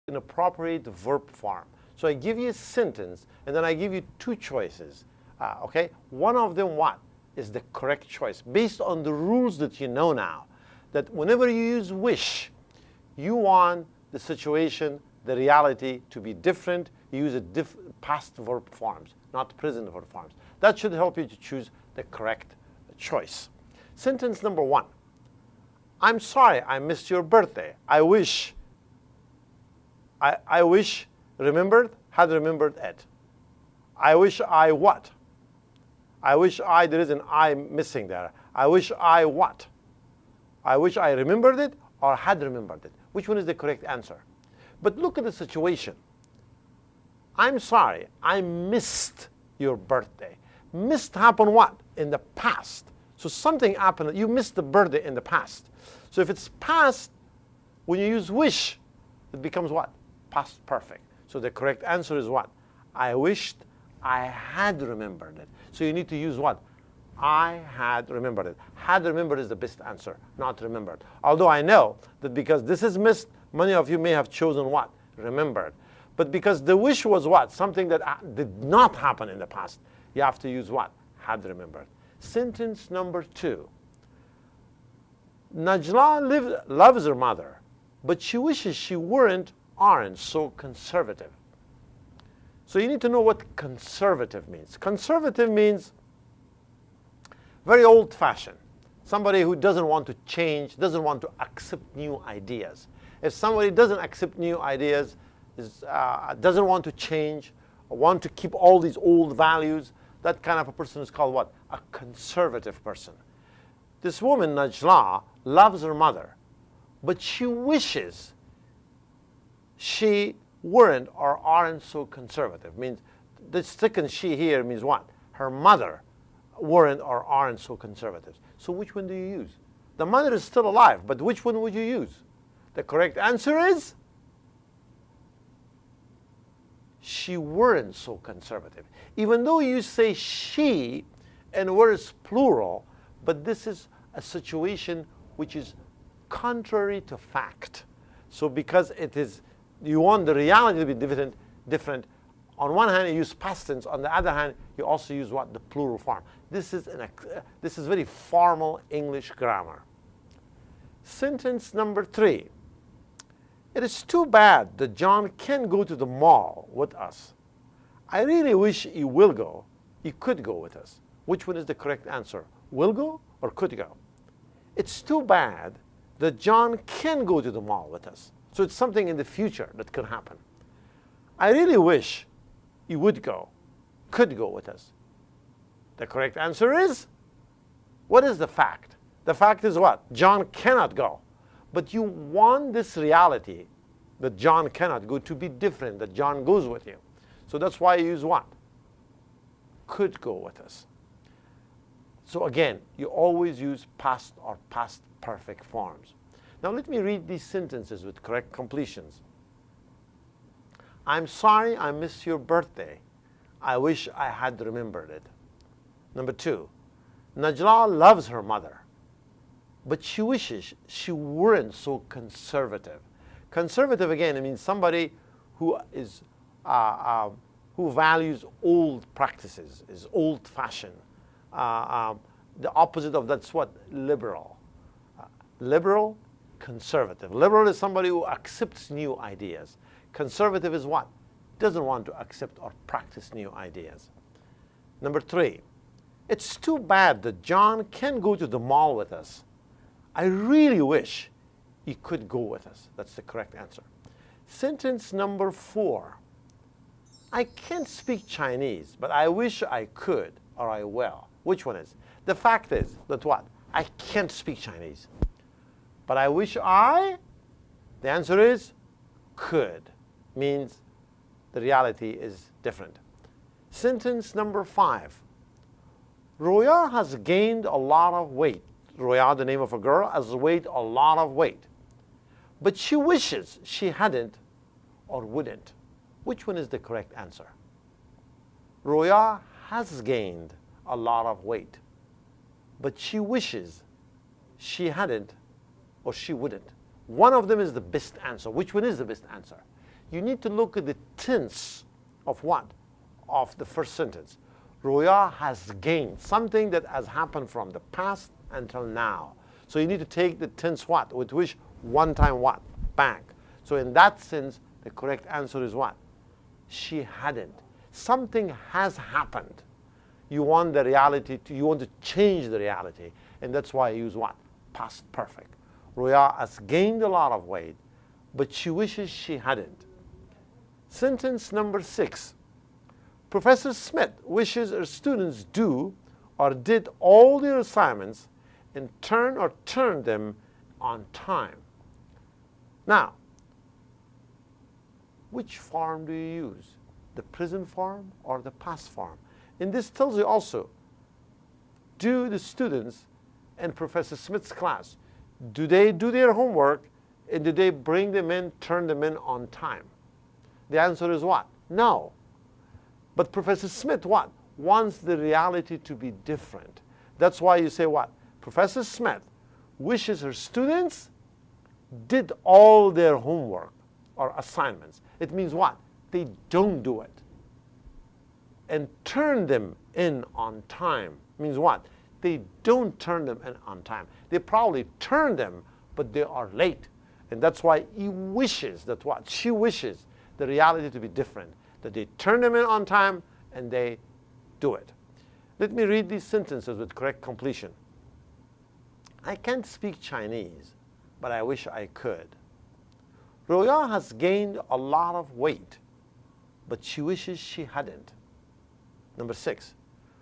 an appropriate verb form. So I give you a sentence, and then I give you two choices. Okay? One of them, what is the correct choice? Based on the rules that you know now, that whenever you use wish, you want the situation, the reality to be different. You use past verb forms, not present verb forms. That should help you to choose the correct choice. Sentence number one. I'm sorry I missed your birthday. I wish, remembered, had remembered it. I wish I what? I wish I, there is an I missing there. I wish I what? I wish I remembered it or had remembered it. Which one is the correct answer? But look at the situation. I'm sorry, I missed your birthday. Missed happened what? In the past. So something happened, you missed the birthday in the past. So if it's past, when you use wish, it becomes what? Past perfect. So the correct answer is what? I wished I had remembered it. So you need to use what? I had remembered it. Had remembered is the best answer, not remembered. Although I know that because this is missed, many of you may have chosen what? Remembered. But because the wish was what? Something that did not happen in the past, you have to use what? Had remembered. Sentence number two. Najla loves her mother, but she wishes she aren't so conservative. So you need to know what conservative means. Conservative means very old-fashioned. Somebody who doesn't want to change, doesn't want to accept new ideas. If somebody doesn't accept new ideas, doesn't want to change, want to keep all these old values, that kind of a person is called what? A conservative person. This woman, Najla, loves her mother, but she wishes she weren't or aren't so conservative. Means the second she here means what? Her mother weren't or aren't so conservative. So which one do you use? The mother is still alive, but which one would you use? The correct answer is she weren't so conservative. Even though you say she and where is plural, but this is a situation which is contrary to fact. So because it is, you want the reality to be different. On one hand, you use past tense. On the other hand, you also use what? The plural form. This is very formal English grammar. Sentence number three. It is too bad that John can't go to the mall with us. I really wish he will go. He could go with us. Which one is the correct answer? Will go or could go? It's too bad that John can go to the mall with us. So it's something in the future that could happen. I really wish he would go, could go with us. The correct answer is, what is the fact? The fact is what? John cannot go. But you want this reality that John cannot go to be different, that John goes with you. So that's why you use what? Could go with us. So again, you always use past or past perfect forms. Now let me read these sentences with correct completions. I'm sorry I missed your birthday. I wish I had remembered it. Number two, Najla loves her mother, but she wishes she weren't so conservative. Conservative, again, it means somebody who is who values old practices, is old-fashioned. The opposite of that's what? Liberal. Liberal, conservative. Liberal is somebody who accepts new ideas. Conservative is what? Doesn't want to accept or practice new ideas. Number three, it's too bad that John can't go to the mall with us. I really wish he could go with us. That's the correct answer. Sentence number four, I can't speak Chinese, but I wish I could or I will. Which one is? The fact is that what? I can't speak Chinese, but I wish I, the answer is could. Means the reality is different. Sentence number five. Roya has gained a lot of weight. Roya, the name of a girl, has gained a lot of weight. But she wishes she hadn't or wouldn't. Which one is the correct answer? Roya has gained a lot of weight, but she wishes she hadn't or she wouldn't. One of them is the best answer. Which one is the best answer? you need to look at the tense of what? Of the first sentence. Roya has gained, something that has happened from the past until now. So you need to take the tense what? With which one time what? Back. So in that sense, the correct answer is what? She hadn't. Something has happened. You want the reality to, you want to change the reality. And that's why I use what? Past perfect. Roya has gained a lot of weight, but she wishes she hadn't. Sentence number 6. Professor Smith wishes her students do or did all their assignments and turned them on time. Now, which form do you use? The present form or the past form? And this tells you also, do the students in Professor Smith's class, do they do their homework and do they bring them in, turn them in on time? The answer is what? No. But Professor Smith what? Wants the reality to be different. That's why you say what? Professor Smith wishes her students did all their homework or assignments. It means what? They don't do it. And turn them in on time means what? They don't turn them in on time. They probably turn them, but they are late. And that's why he wishes that what? She wishes the reality to be different, that they turn them in on time and they do it. Let me read these sentences with correct completion. I can't speak Chinese, but I wish I could. Roya has gained a lot of weight, but she wishes she hadn't. Number 6.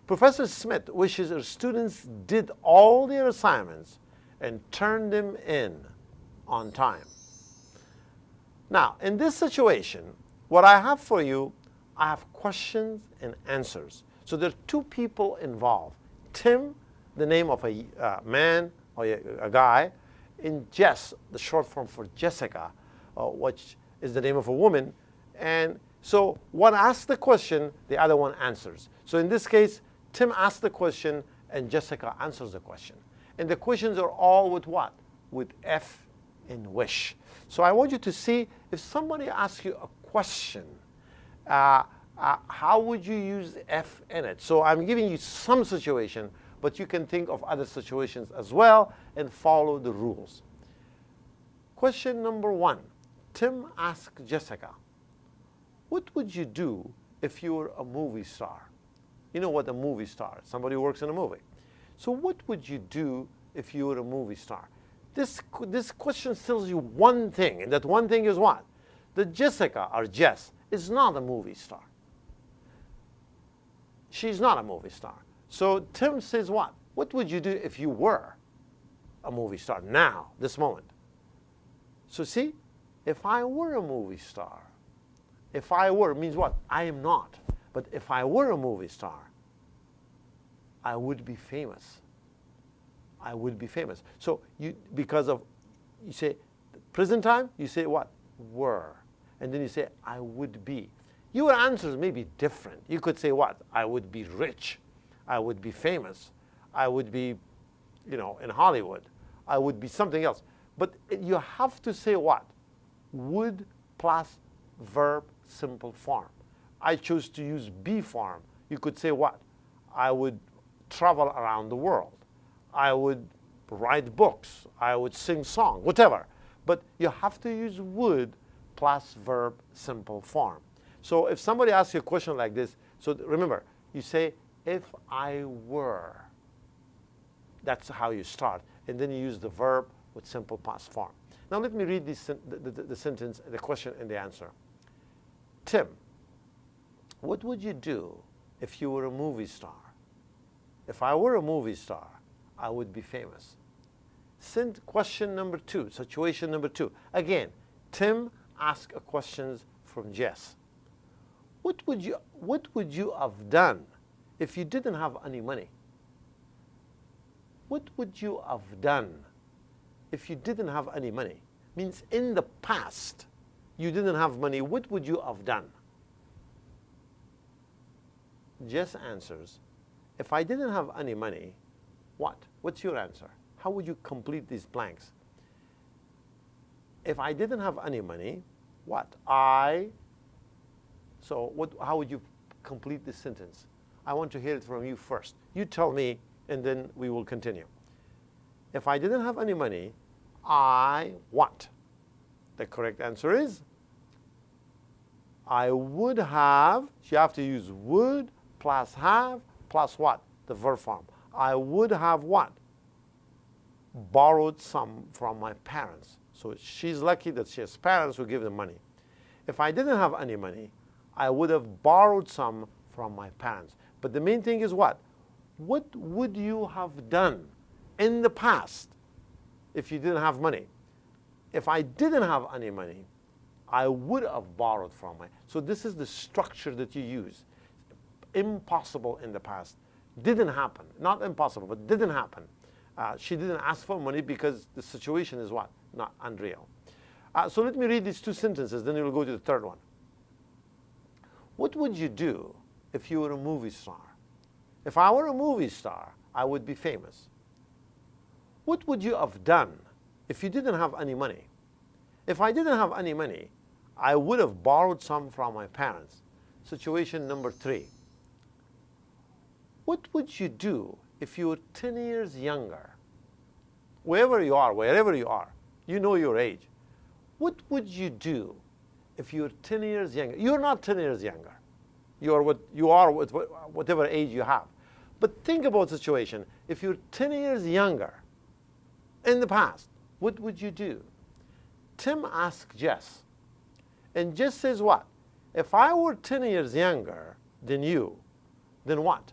Professor Smith wishes her students did all their assignments and turned them in on time. Now, in this situation, what I have for you, I have questions and answers. So there are two people involved. Tim, the name of a man or a guy, and Jess, the short form for Jessica, which is the name of a woman. And so one asks the question, the other one answers. So in this case, Tim asks the question and Jessica answers the question. And the questions are all with what? With F in wish. So I want you to see if somebody asks you a question, how would you use F in it? So I'm giving you some situation, but you can think of other situations as well and follow the rules. Question number 1. Tim asked Jessica, what would you do if you were a movie star? You know what a movie star is. Somebody who works in a movie. So what would you do if you were a movie star? This question tells you one thing, and that one thing is what? That Jessica, or Jess, is not a movie star. She's not a movie star. So Tim says what? What would you do if you were a movie star now, this moment? So see, if I were a movie star, if I were means what? I am not. But if I were a movie star, I would be famous. I would be famous. So you, because of, you say present time, you say what? Were. And then you say I would be. Your answers may be different. You could say what? I would be rich. I would be famous. I would be, in Hollywood. I would be something else. But you have to say what? Would plus verb simple form. I chose to use be form. You could say what? I would travel around the world. I would write books. I would sing songs, whatever. But you have to use would plus verb simple form. So if somebody asks you a question like this, so remember, you say, if I were. That's how you start. And then you use the verb with simple past form. Now let me read the sentence, the question and the answer. Tim, what would you do if you were a movie star? If I were a movie star, I would be famous. Question number 2, situation number 2. Again, Tim asked questions from Jess. What would you have done if you didn't have any money? What would you have done if you didn't have any money? Means in the past, you didn't have money. What would you have done? Jess answers, if I didn't have any money, what? What's your answer? How would you complete these blanks? If I didn't have any money, what? So how would you complete this sentence? I want to hear it from you first. You tell me, and then we will continue. If I didn't have any money, I what? The correct answer is I would have. You have to use would plus have plus what? The verb form. I would have what? Borrowed some from my parents. So she's lucky that she has parents who give them money. If I didn't have any money, I would have borrowed some from my parents. But the main thing is what? What would you have done in the past if you didn't have money? If I didn't have any money, I would have borrowed from my. So this is the structure that you use. Impossible in the past. Didn't happen. Not impossible, but didn't happen. She didn't ask for money because the situation is what? Not unreal. So let me read these two sentences, then we'll go to the third one. What would you do if you were a movie star? If I were a movie star, I would be famous. What would you have done if you didn't have any money? If I didn't have any money, I would have borrowed some from my parents. Situation number 3. What would you do if you were 10 years younger? Wherever you are, you know your age. What would you do if you were 10 years younger? You're not 10 years younger. You are what you are with whatever age you have. But think about the situation. If you're 10 years younger in the past, what would you do? Tim asked Jess. And Jess says what? If I were 10 years younger than you, then what?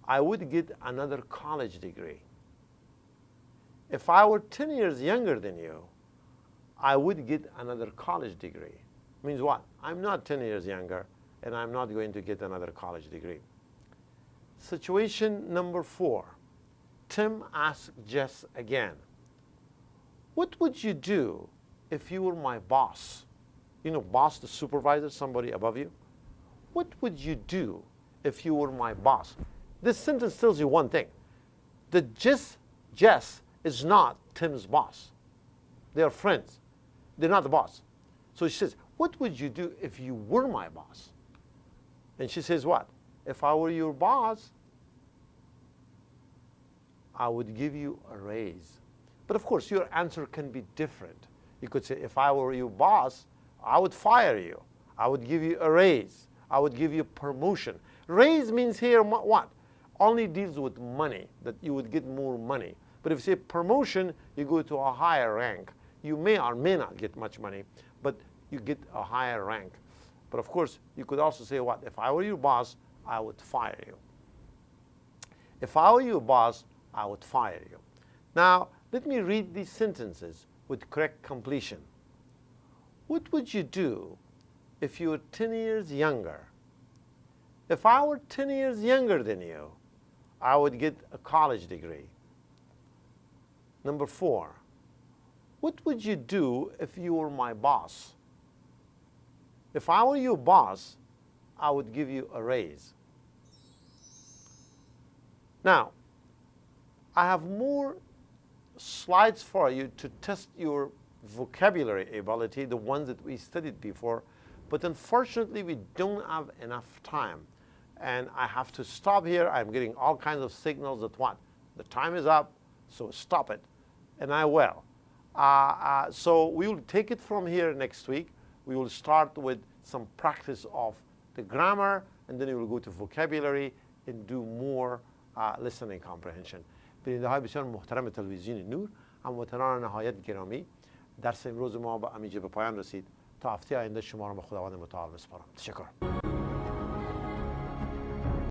I would get another college degree. If I were 10 years younger than you, I would get another college degree. Means what? I'm not 10 years younger, and I'm not going to get another college degree. Situation number 4. Tim asked Jess again. What would you do if you were my boss? You know, boss, the supervisor, somebody above you. What would you do if you were my boss? This sentence tells you one thing. That Jess is not Tim's boss. They are friends. They're not the boss. So she says, what would you do if you were my boss? And she says what? If I were your boss, I would give you a raise. But of course, your answer can be different. You could say, if I were your boss, I would fire you. I would give you a raise. I would give you a promotion. Raise means here what? Only deals with money, that you would get more money. But if you say promotion, you go to a higher rank. You may or may not get much money, but you get a higher rank. But of course, you could also say what? If I were your boss, I would fire you. If I were your boss, I would fire you. Now, let me read these sentences with correct completion. What would you do if you were 10 years younger? If I were 10 years younger than you, I would get a college degree. Number 4, what would you do if you were my boss? If I were your boss, I would give you a raise. Now, I have more slides for you to test your vocabulary ability, the ones that we studied before, but unfortunately we don't have enough time. And I have to stop here. I'm getting all kinds of signals that what? The time is up, so stop it. And I will. So we will take it from here next week. We will start with some practice of the grammar, and then we will go to vocabulary and do more listening comprehension. بیننده های بسیار محترم تلویزیون نور، هموطنان نهایت گرامی، درس امروز ما با همینجا به پایان رسید. تا هفته آینده شما را به خداوند متعال می‌سپارم. تشکر.